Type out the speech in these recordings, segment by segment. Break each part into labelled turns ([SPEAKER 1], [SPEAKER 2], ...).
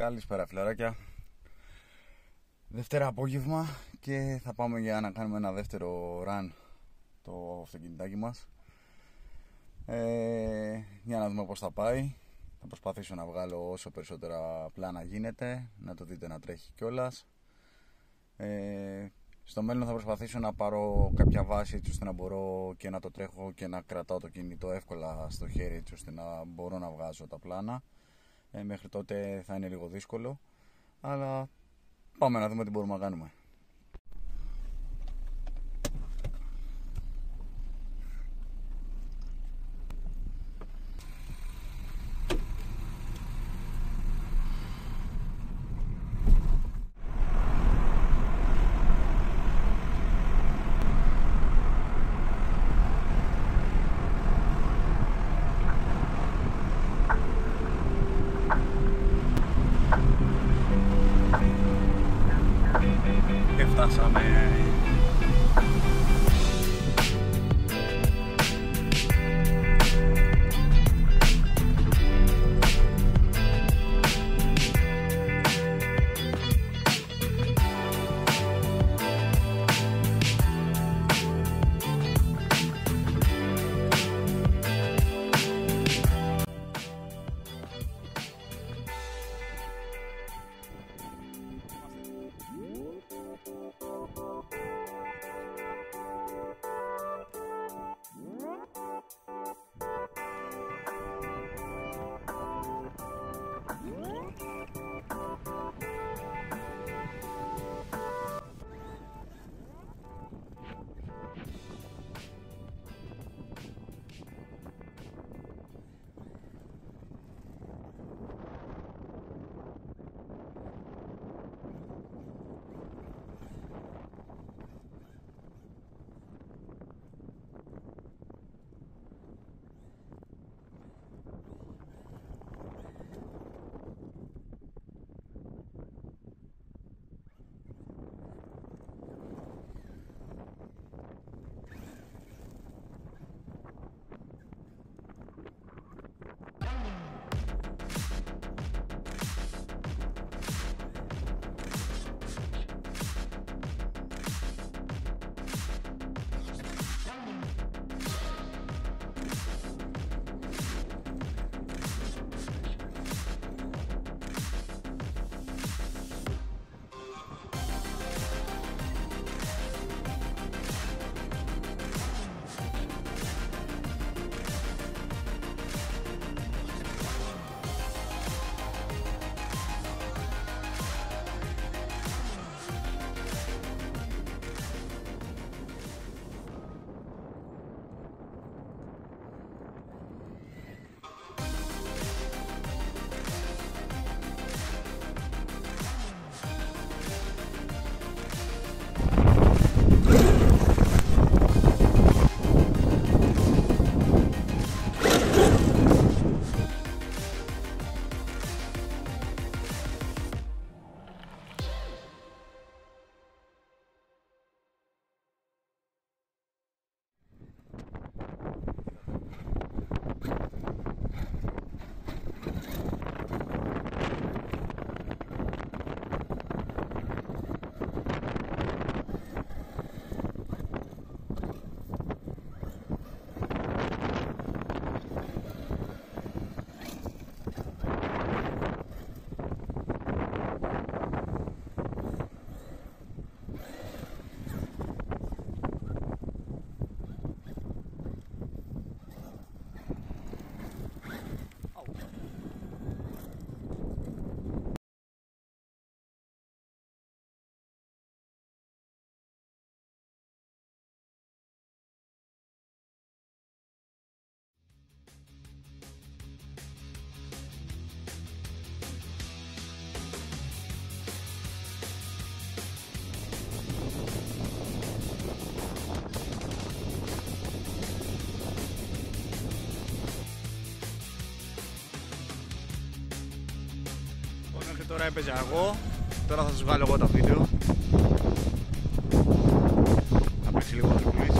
[SPEAKER 1] Καλησπέρα φιλαράκια. Δευτέρα απόγευμα και θα πάμε για να κάνουμε ένα δεύτερο run το αυτοκινητάκι μας, για να δούμε πως θα πάει. Θα προσπαθήσω να βγάλω όσο περισσότερα πλάνα γίνεται, να το δείτε να τρέχει κιόλας. Στο μέλλον θα προσπαθήσω να πάρω κάποια βάση έτσι ώστε να μπορώ και να το τρέχω και να κρατάω το κινητό εύκολα στο χέρι, έτσι ώστε να μπορώ να βγάζω τα πλάνα. Μέχρι τότε θα είναι λίγο δύσκολο, αλλά πάμε να δούμε τι μπορούμε να κάνουμε. Και φτάσαμε. Τώρα έπαιζα εγώ, τώρα θα σας βγάλω εγώ τα βίντεο. Θα παίξει λίγο το κλίς.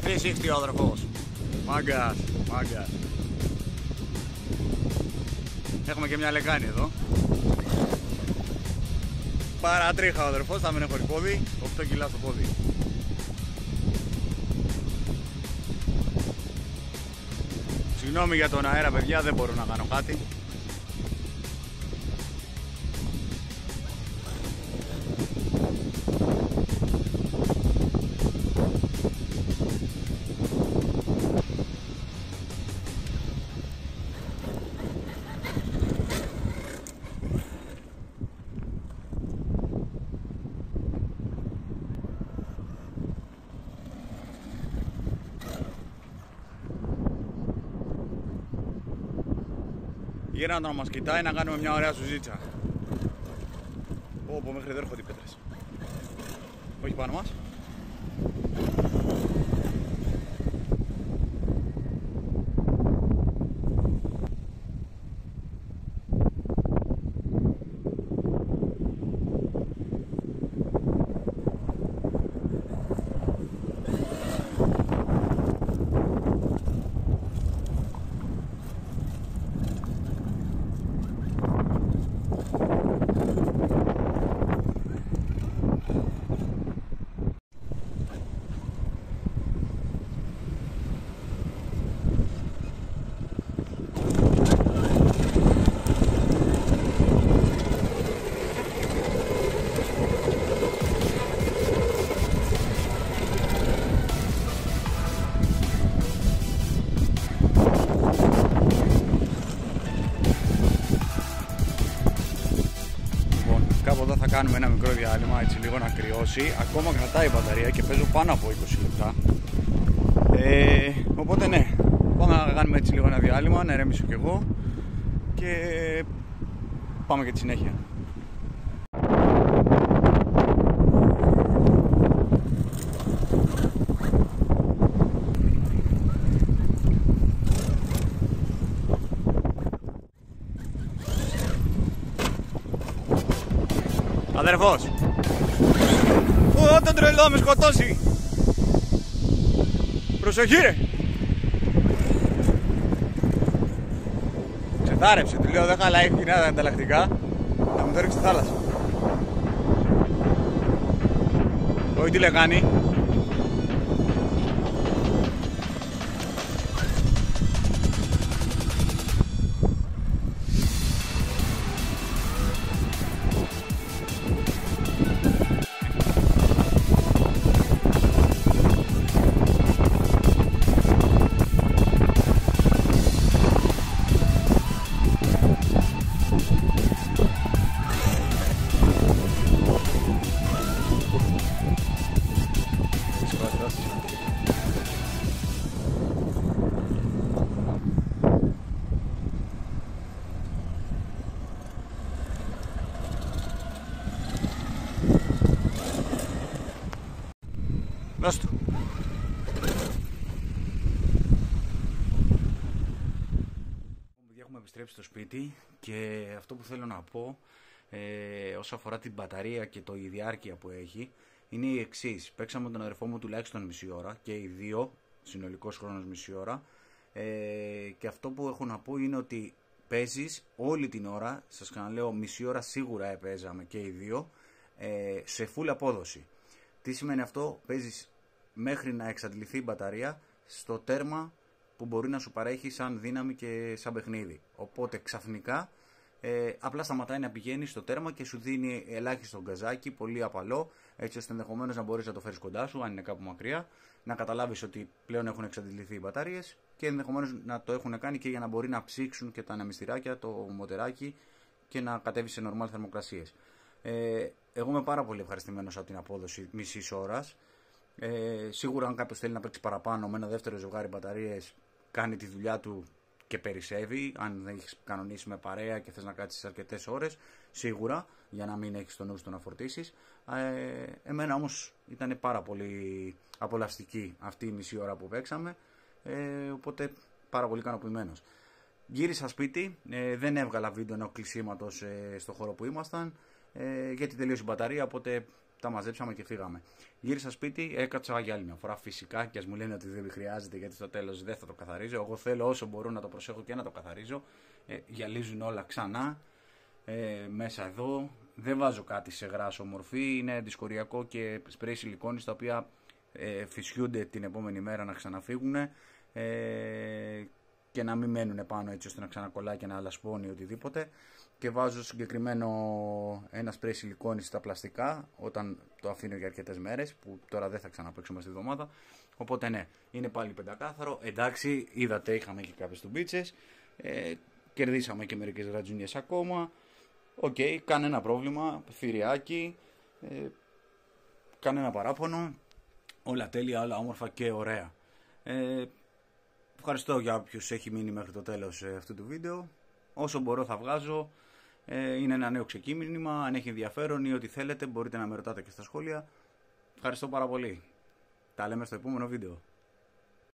[SPEAKER 1] 360 ο αδερφός. Μάγκας. Έχουμε και μια λεκάνη εδώ. Παρατρίχα ο αδερφός, θα μην έχω πόδι. 8 κιλά στο πόδι. Συγγνώμη για τον αέρα, παιδιά, δεν μπορώ να κάνω κάτι. Γύρω να μας κοιτάει να κάνουμε μια ωραία σουζίτσα. Όπου μέχρι εδώ έρχονται οι πέτρες. Όχι πάνω μας. Κάπου εδώ θα κάνουμε ένα μικρό διάλειμμα, έτσι λίγο να κρυώσει. Ακόμα κρατάει η μπαταρία και παίζω πάνω από 20 λεπτά. Οπότε ναι, πάμε να κάνουμε έτσι λίγο ένα διάλειμμα, να ηρεμήσω κι εγώ και πάμε και τη συνέχεια. Αδερφός! Ω, τον τρελό με σκοτώσει! Προσοχή ρε! Ξετάρεψε, του λέω δεν χαλάει κοινά ανταλλακτικά. Θα μου το ρίξει στη θάλασσα. Όχι, τι λέει κάνει. Δώσ' του. Έχουμε επιστρέψει στο σπίτι και αυτό που θέλω να πω όσο αφορά την μπαταρία και η διάρκεια που έχει είναι η εξής. Παίξαμε με τον αδερφό μου τουλάχιστον μισή ώρα και οι δύο, συνολικός χρόνος μισή ώρα, και αυτό που έχω να πω είναι ότι παίζεις όλη την ώρα, σας ξαναλέω μισή ώρα σίγουρα παίζαμε και οι δύο, σε full απόδοση. Τι σημαίνει αυτό? Παίζεις μέχρι να εξαντληθεί η μπαταρία στο τέρμα που μπορεί να σου παρέχει σαν δύναμη και σαν παιχνίδι. Οπότε ξαφνικά απλά σταματάει να πηγαίνει στο τέρμα και σου δίνει ελάχιστο γκαζάκι, πολύ απαλό, έτσι ώστε ενδεχομένως να μπορείς να το φέρεις κοντά σου, αν είναι κάπου μακριά, να καταλάβεις ότι πλέον έχουν εξαντληθεί οι μπαταρίες και ενδεχομένως να το έχουν κάνει και για να μπορεί να ψήξουν και τα ανεμιστηράκια, το μοτεράκι και να κατέβει σε normal θερμοκρασίες. Εγώ είμαι πάρα πολύ ευχαριστημένος από την απόδοση μισής ώρας. Σίγουρα αν κάποιος θέλει να παίξει παραπάνω με ένα δεύτερο ζευγάρι μπαταρίες, κάνει τη δουλειά του και περισσεύει. Αν δεν έχεις κανονίσει με παρέα και θες να κάτσεις αρκετές ώρες, σίγουρα, για να μην έχεις το νου σου να φορτίσεις. Εμένα όμως ήταν πάρα πολύ απολαυστική αυτή η μισή ώρα που παίξαμε, οπότε πάρα πολύ ικανοποιημένος. Γύρισα σπίτι, δεν έβγαλα βίντεο κλεισίματος στο χώρο που ήμασταν, γιατί τελείωσε η μπαταρία, οπότε τα μαζέψαμε και φύγαμε. Γύρισα σπίτι, έκατσα για άλλη μια φορά φυσικά και ας μου λένε ότι δεν χρειάζεται γιατί στο τέλος δεν θα το καθαρίζω. Εγώ θέλω όσο μπορώ να το προσέχω και να το καθαρίζω. Γυαλίζουν όλα ξανά μέσα εδώ. Δεν βάζω κάτι σε γράσο μορφή, είναι δυσκοριακό και σπρέι σιλικόνης τα οποία φυσιούνται την επόμενη μέρα να ξαναφύγουν και να μην μένουν πάνω έτσι ώστε να ξανακολλάει και να αλασπώνει οτιδήποτε. Και βάζω συγκεκριμένο ένα σπρέι σιλικόνης στα πλαστικά όταν το αφήνω για αρκετές μέρες, που τώρα δεν θα ξαναπαίξουμε στη βδομάδα. Οπότε ναι, είναι πάλι πεντακάθαρο. Εντάξει, είδατε, είχαμε και κάποιες τουμπίτσες, κερδίσαμε και μερικές ρατζουνιές ακόμα. Οκ, κανένα πρόβλημα, θηριάκι, κανένα παράπονο, όλα τέλεια, όλα όμορφα και ωραία. Ευχαριστώ για όποιους έχει μείνει μέχρι το τέλος αυτού του βίντεο. Όσο μπορώ θα βγάζω, είναι ένα νέο ξεκίνημα, αν έχει ενδιαφέρον ή ό,τι θέλετε μπορείτε να με ρωτάτε και στα σχόλια. Ευχαριστώ πάρα πολύ. Τα λέμε στο επόμενο βίντεο.